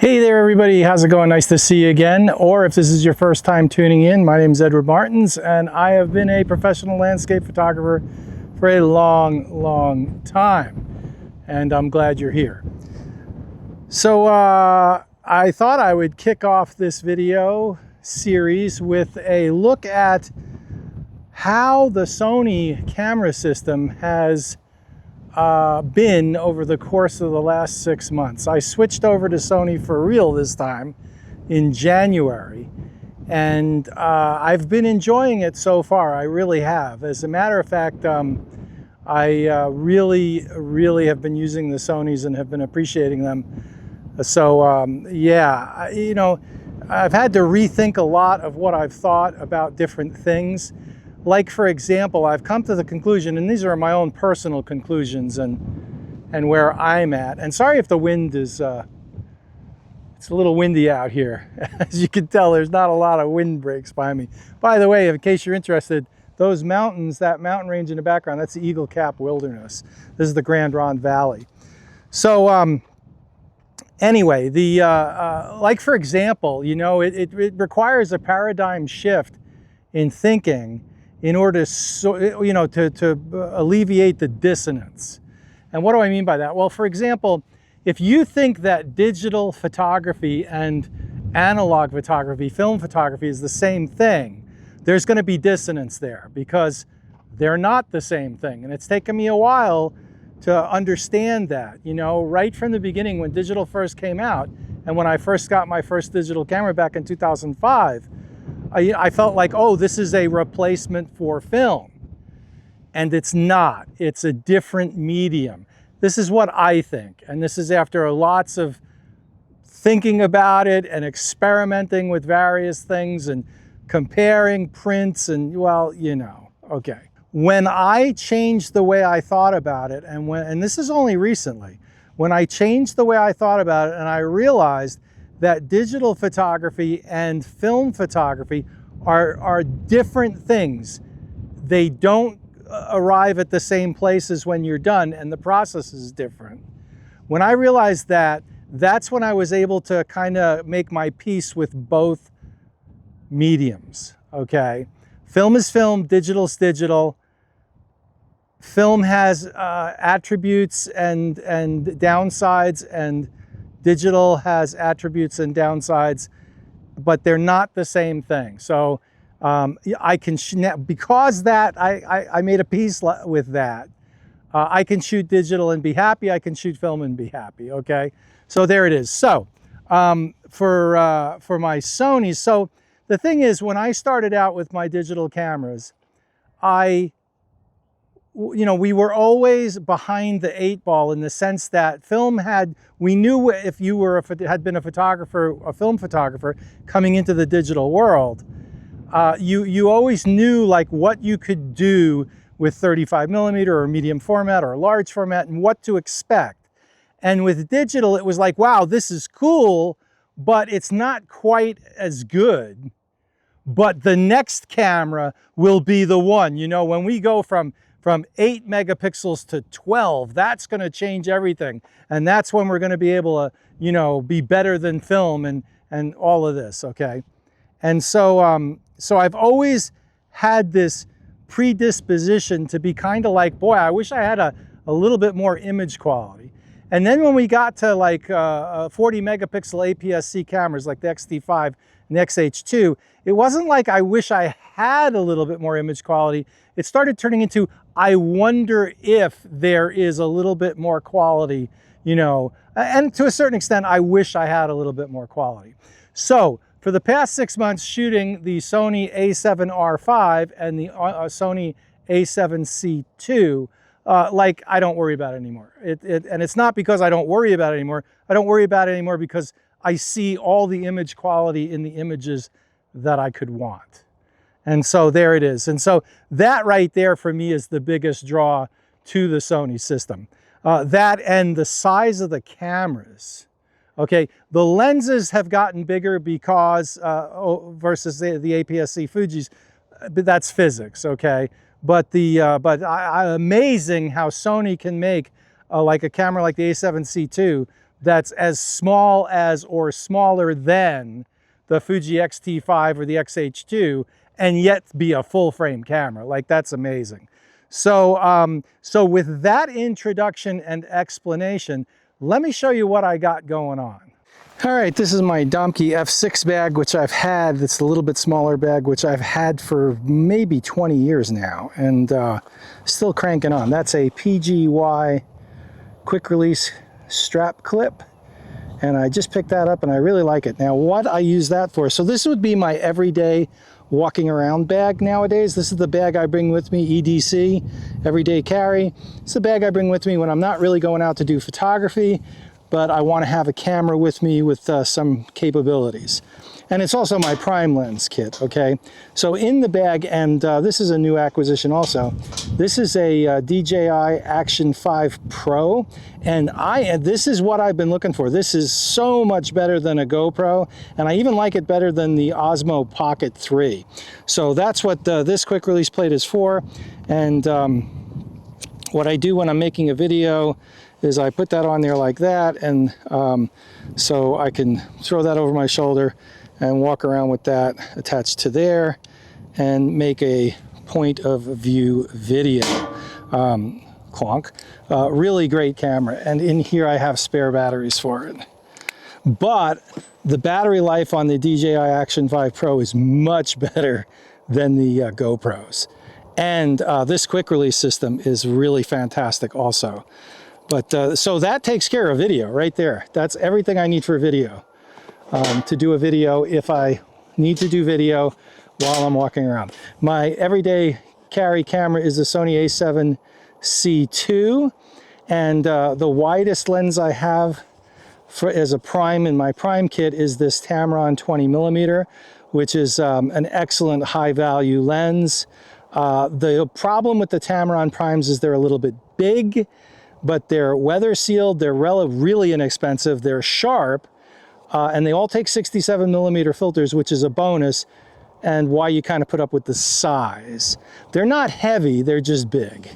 Hey there everybody, how's it going? Nice to see you again. Or if this is your first time tuning in, my name is Edward Martins and I have been a professional landscape photographer for a long time. And I'm glad you're here. So I thought I would kick off this video series with a look at how the Sony camera system has been over the course of the last 6 months. I switched over to Sony for real this time in January, and I've been enjoying it so far. I really have. As a matter of fact, I really have been using the Sonys and have been appreciating them. So yeah, you know, I've had to rethink a lot of what I've thought about different things. Like, for example, I've come to the conclusion, and these are my own personal conclusions and where I'm at. And sorry if the wind is, it's a little windy out here. As you can tell, there's not a lot of wind breaks by me. By the way, in case you're interested, those mountains, that mountain range in the background, that's the Eagle Cap Wilderness. This is the Grand Ronde Valley. So anyway, like, for example, you know, it requires a paradigm shift in thinking in order to alleviate the dissonance. And what do I mean by that? Well, for example, if you think that digital photography and analog photography, film photography is the same thing, there's going to be dissonance there because they're not the same thing. And it's taken me a while to understand that, you know, right from the beginning when digital first came out and when I first got my first digital camera back in 2005, I felt like, oh, this is a replacement for film. And it's not. It's a different medium. This is what I think. And this is after lots of thinking about it and experimenting with various things and comparing prints and, well, you know, okay. When I changed the way I thought about it, and this is only recently, when I changed the way I thought about it and I realized that digital photography and film photography are different things. They don't arrive at the same places when you're done, and the process is different. When I realized that, that's when I was able to kind of make my peace with both mediums, okay? Film is film, digital is digital. Film has attributes and downsides, and digital has attributes and downsides, but they're not the same thing. So I can, because that, I made a peace with that. I can shoot digital and be happy. I can shoot film and be happy, okay? So there it is. So for my Sony, so the thing is, when I started out with my digital cameras, you know, we were always behind the 8 ball in the sense that film we knew if you had been a photographer, a film photographer coming into the digital world, you always knew like what you could do with 35mm or medium format or large format and what to expect. And with digital, it was like, wow, this is cool, but it's not quite as good. But the next camera will be the one. You know, when we go from 8 megapixels to 12, that's going to change everything. And that's when we're going to be able to, you know, be better than film and all of this, okay? And so, so I've always had this predisposition to be kind of like, boy, I wish I had a little bit more image quality. And then when we got to like 40 megapixel APS-C cameras like the X-T5 and the XH2, it wasn't like I wish I had a little bit more image quality. It started turning into, I wonder if there is a little bit more quality, you know, and to a certain extent, I wish I had a little bit more quality. So for the past 6 months shooting the Sony A7RV and the Sony A7C2, like, I don't worry about it anymore. And it's not because I don't worry about it anymore. I don't worry about it anymore because I see all the image quality in the images that I could want. And so there it is. And so that right there for me is the biggest draw to the Sony system. That and the size of the cameras. Okay, the lenses have gotten bigger because versus the APS-C Fujis, but that's physics, okay? But amazing how Sony can make like a camera like the A7C2 that's as small as or smaller than the Fuji X-T5 or the X-H2, and yet be a full frame camera. Like, that's amazing. So, so with that introduction and explanation, let me show you what I got going on. All right, this is my Domke F6 bag, which I've had. It's a little bit smaller bag, which I've had for maybe 20 years now, and still cranking on. That's a PGY quick release strap clip, and I just picked that up and I really like it. Now, what I use that for, so this would be my everyday walking around bag nowadays. This is the bag I bring with me, EDC, everyday carry. It's the bag I bring with me when I'm not really going out to do photography, but I want to have a camera with me with some capabilities. And it's also my prime lens kit, okay? So in the bag, and this is a new acquisition also, this is a DJI Action 5 Pro, and this is what I've been looking for. This is so much better than a GoPro, and I even like it better than the Osmo Pocket 3. So that's what this quick release plate is for, and what I do when I'm making a video is I put that on there like that, and so I can throw that over my shoulder and walk around with that attached to there and make a point of view video. Clonk. Really great camera, and in here I have spare batteries for it. But the battery life on the DJI Action 5 Pro is much better than the GoPros. And this quick release system is really fantastic also. But so that takes care of video right there. That's everything I need for video. To do a video if I need to do video while I'm walking around. My everyday carry camera is the Sony A7C2, and the widest lens I have as a prime in my prime kit is this Tamron 20mm, which is an excellent high value lens. The problem with the Tamron primes is they're a little bit big, but they're weather sealed, they're really inexpensive, they're sharp, and they all take 67mm filters, which is a bonus, and why you kind of put up with the size. They're not heavy, they're just big.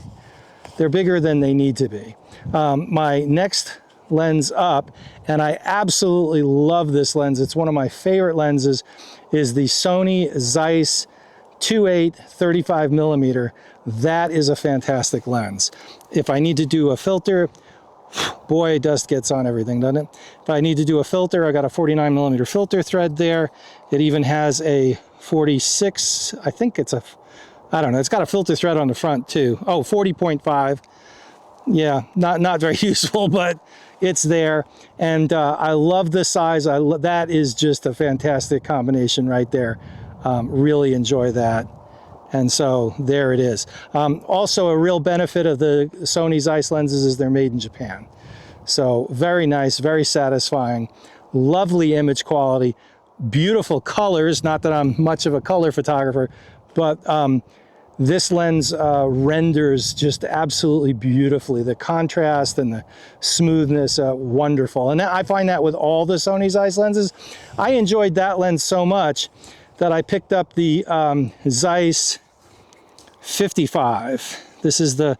They're bigger than they need to be. My next lens up, and I absolutely love this lens, it's one of my favorite lenses, is the Sony Zeiss 2.8 35mm. That is a fantastic lens. If I need to do a filter, boy, dust gets on everything, doesn't it? If I need to do a filter, I got a 49mm filter thread there. It even has a 46, I think it's a, I don't know, it's got a filter thread on the front too. Oh, 40.5. Yeah, not very useful, but it's there. And I love the size. That is just a fantastic combination right there. Really enjoy that. And so there it is. Also, a real benefit of the Sony Zeiss lenses is they're made in Japan. So very nice, very satisfying, lovely image quality, beautiful colors. Not that I'm much of a color photographer, but this lens renders just absolutely beautifully. The contrast and the smoothness, wonderful. And I find that with all the Sony Zeiss lenses. I enjoyed that lens so much that I picked up the Zeiss 55. This is the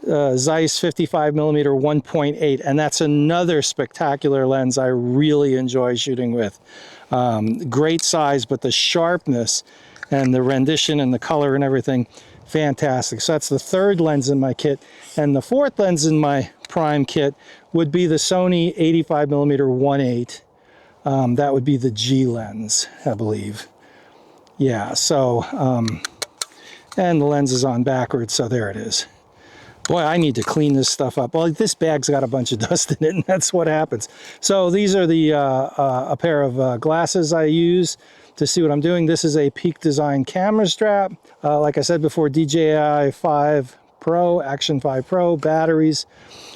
Zeiss 55mm 1.8, and that's another spectacular lens I really enjoy shooting with. Great size, but the sharpness and the rendition and the color and everything, fantastic. So that's the third lens in my kit. And the fourth lens in my prime kit would be the Sony 85mm 1.8. That would be the G lens, I believe. Yeah, so, and the lens is on backwards, so there it is. Boy, I need to clean this stuff up. Well, this bag's got a bunch of dust in it, and that's what happens. So these are the a pair of glasses I use to see what I'm doing. This is a Peak Design camera strap. Like I said before, DJI 5 Pro, Action 5 Pro, batteries.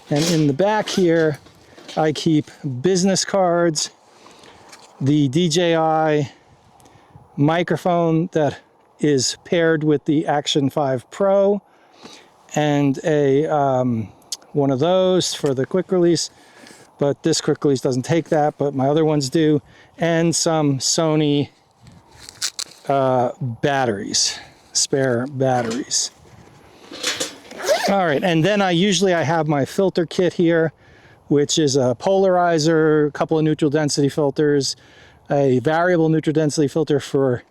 And in the back here, I keep business cards, the DJI microphone that is paired with the Action 5 Pro, and a one of those for the quick release, but this quick release doesn't take that, but my other ones do, and some Sony batteries, spare batteries. All right, and then I have my filter kit here, which is a polarizer, a couple of neutral density filters, a variable neutral density filter for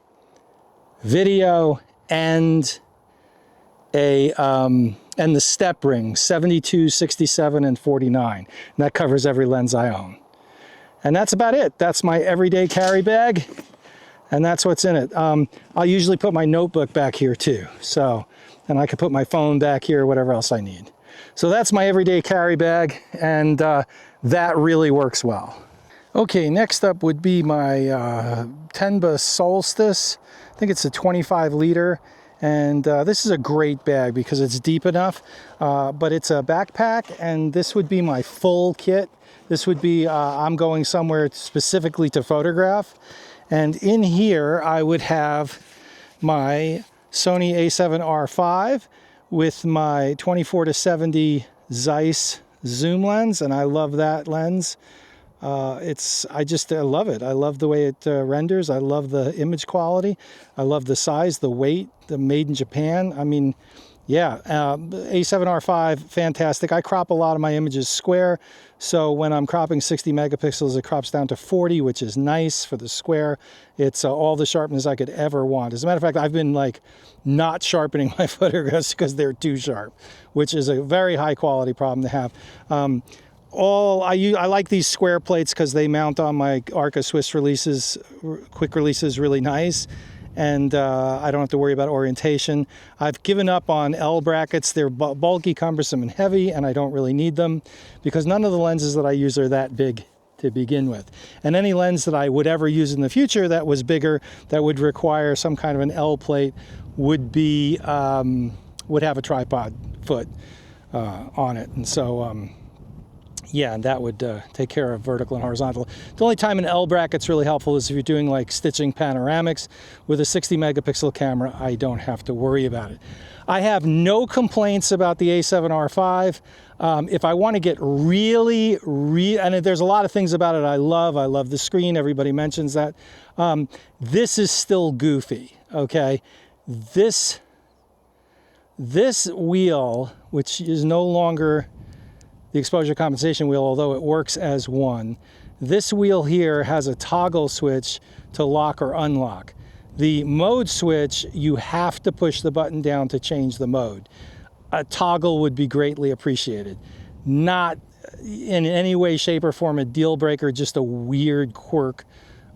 video, and and the step ring, 72, 67, and 49. And that covers every lens I own. And that's about it. That's my everyday carry bag, and that's what's in it. I'll usually put my notebook back here too. So, and I can put my phone back here, whatever else I need. So that's my everyday carry bag, and that really works well. Okay, next up would be my Tenba Solstice. I think it's a 25 liter. And this is a great bag because it's deep enough, but it's a backpack, and this would be my full kit. This would be, I'm going somewhere specifically to photograph. And in here, I would have my Sony A7R5 with my 24-70 Zeiss zoom lens, and I love that lens. I love it. I love the way it renders. I love the image quality. I love the size, the weight, the made in Japan. I mean, yeah, A7R5, fantastic. I crop a lot of my images square. So when I'm cropping 60 megapixels, it crops down to 40, which is nice for the square. It's all the sharpness I could ever want. As a matter of fact, I've been like not sharpening my photographs because they're too sharp, which is a very high quality problem to have. I like these square plates because they mount on my Arca Swiss releases, quick releases, really nice, and I don't have to worry about orientation. I've given up on L brackets. They're bulky, cumbersome, and heavy, and I don't really need them because none of the lenses that I use are that big to begin with. And any lens that I would ever use in the future that was bigger, that would require some kind of an L plate, would be would have a tripod foot on it, and so. Yeah, and that would take care of vertical and horizontal. The only time an L bracket's really helpful is if you're doing like stitching panoramics. With a 60 megapixel camera, I don't have to worry about it. I have no complaints about the A7R5. If I want to get really, and there's a lot of things about it I love the screen, everybody mentions that. This is still goofy, okay? This wheel, which is no longer the exposure compensation wheel, although it works as one. This wheel here has a toggle switch to lock or unlock. The mode switch, you have to push the button down to change the mode. A toggle would be greatly appreciated. Not in any way, shape, or form a deal breaker, just a weird quirk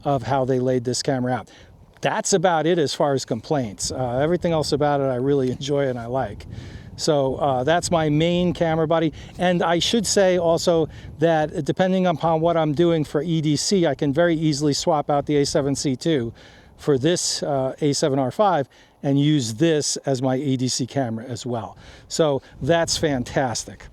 of how they laid this camera out. That's about it as far as complaints. Everything else about it I really enjoy and I like. So that's my main camera body. And I should say also that depending upon what I'm doing for EDC, I can very easily swap out the A7C II for this A7R5 and use this as my EDC camera as well. So that's fantastic.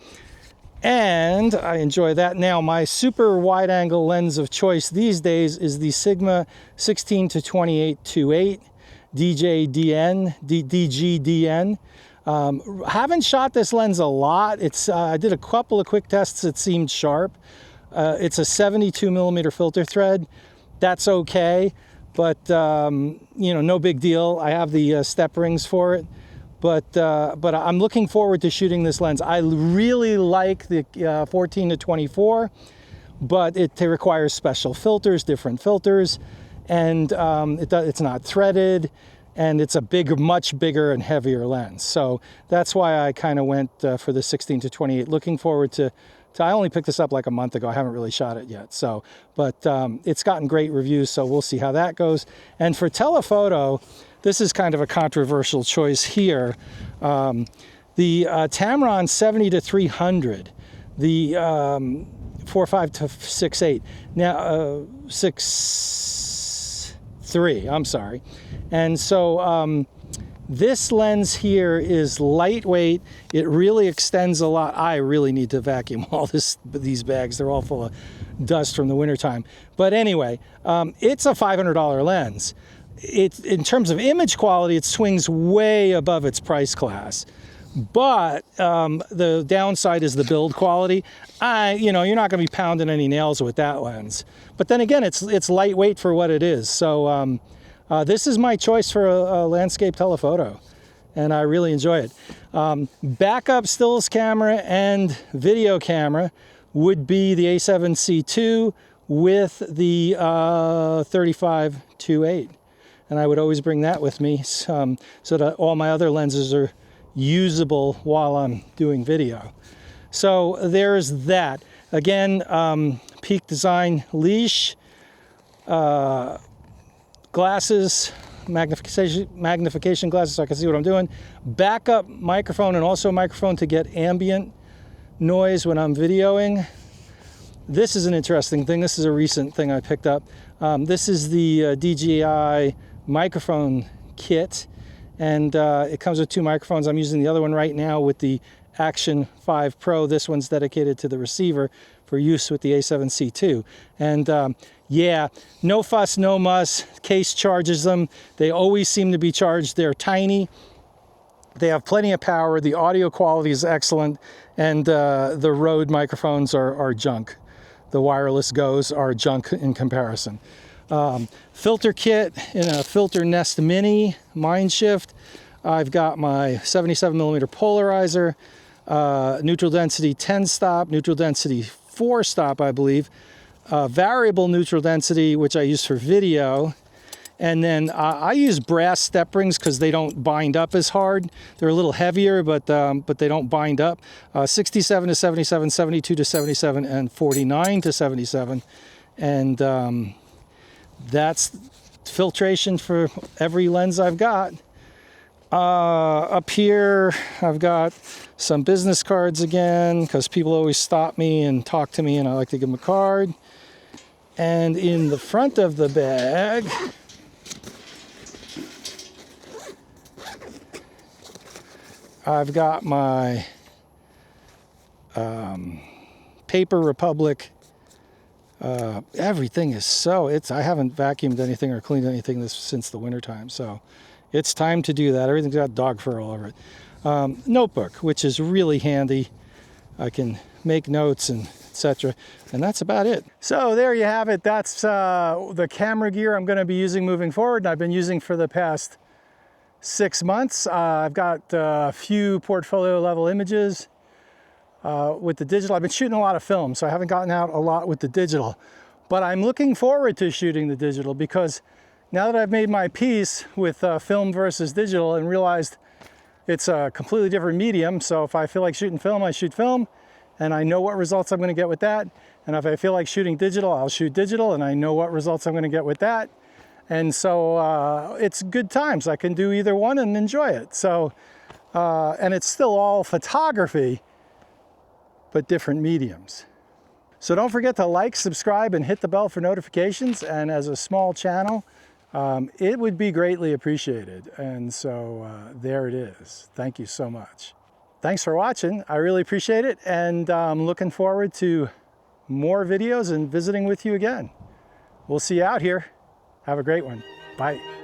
And I enjoy that. Now, my super wide angle lens of choice these days is the Sigma 16-28-28 DJDN. Haven't shot this lens a lot. I did a couple of quick tests. It seemed sharp. It's a 72 millimeter filter thread. That's okay, but you know, no big deal. I have the step rings for it, but I'm looking forward to shooting this lens. I really like the 14-24, but it requires special filters, different filters, and it's not threaded. And it's a much bigger and heavier lens. So that's why I kind of went for the 16-28. Looking forward to, I only picked this up like a month ago. I haven't really shot it yet. So, but it's gotten great reviews, so we'll see how that goes. And for telephoto, this is kind of a controversial choice here. The Tamron 70-300, the 4.5-6.8. Now, 6.3, I'm sorry. And so this lens here is lightweight. It really extends a lot. I really need to vacuum all these bags. They're all full of dust from the wintertime. But anyway, it's a $500 lens. In terms of image quality, it swings way above its price class. But the downside is the build quality. You're not going to be pounding any nails with that lens. But then again, it's lightweight for what it is. So this is my choice for a landscape telephoto, and I really enjoy it. Backup stills camera and video camera would be the A7C2 with the 35-2.8. And I would always bring that with me so that all my other lenses are usable while I'm doing video. So there's that. Again, Peak Design leash, glasses, magnification glasses so I can see what I'm doing, backup microphone, and also a microphone to get ambient noise when I'm videoing. This is an interesting thing. This is a recent thing I picked up. This is the DJI microphone kit, and it comes with 2 microphones. I'm using the other one right now with the Action 5 Pro. This one's dedicated to the receiver for use with the A7C2. And yeah, no fuss, no muss. Case charges them. They always seem to be charged. They're tiny. They have plenty of power. The audio quality is excellent. And the Rode microphones are junk. The wireless Go's are junk in comparison. Filter kit in a Filter Nest Mini Mindshift. I've got my 77mm polarizer, neutral density 10 stop, neutral density 4 stop, I believe, variable neutral density, which I use for video. And then I use brass step rings because they don't bind up as hard. They're a little heavier, but they don't bind up. 67 to 77, 72 to 77, and 49 to 77. And that's filtration for every lens I've got. Up here, I've got some business cards again, because people always stop me and talk to me, and I like to give them a card. And in the front of the bag, I've got my Paper Republic. Everything is so, I haven't vacuumed anything or cleaned anything since the wintertime, so it's time to do that. Everything's got dog fur all over it. Notebook, which is really handy. I can make notes and etc. And that's about it. So there you have it. That's the camera gear I'm going to be using moving forward, and I've been using for the past 6 months. I've got a few portfolio level images with the digital. I've been shooting a lot of film, so I haven't gotten out a lot with the digital. But I'm looking forward to shooting the digital, because now that I've made my peace with film versus digital and realized it's a completely different medium, so if I feel like shooting film, I shoot film, and I know what results I'm going to get with that. And if I feel like shooting digital, I'll shoot digital, and I know what results I'm going to get with that. And so it's good times. I can do either one and enjoy it. So, and it's still all photography, but different mediums. So don't forget to like, subscribe, and hit the bell for notifications. And as a small channel, it would be greatly appreciated. And so there it is. Thank you so much. Thanks for watching. I really appreciate it. And I'm looking forward to more videos and visiting with you again. We'll see you out here. Have a great one. Bye.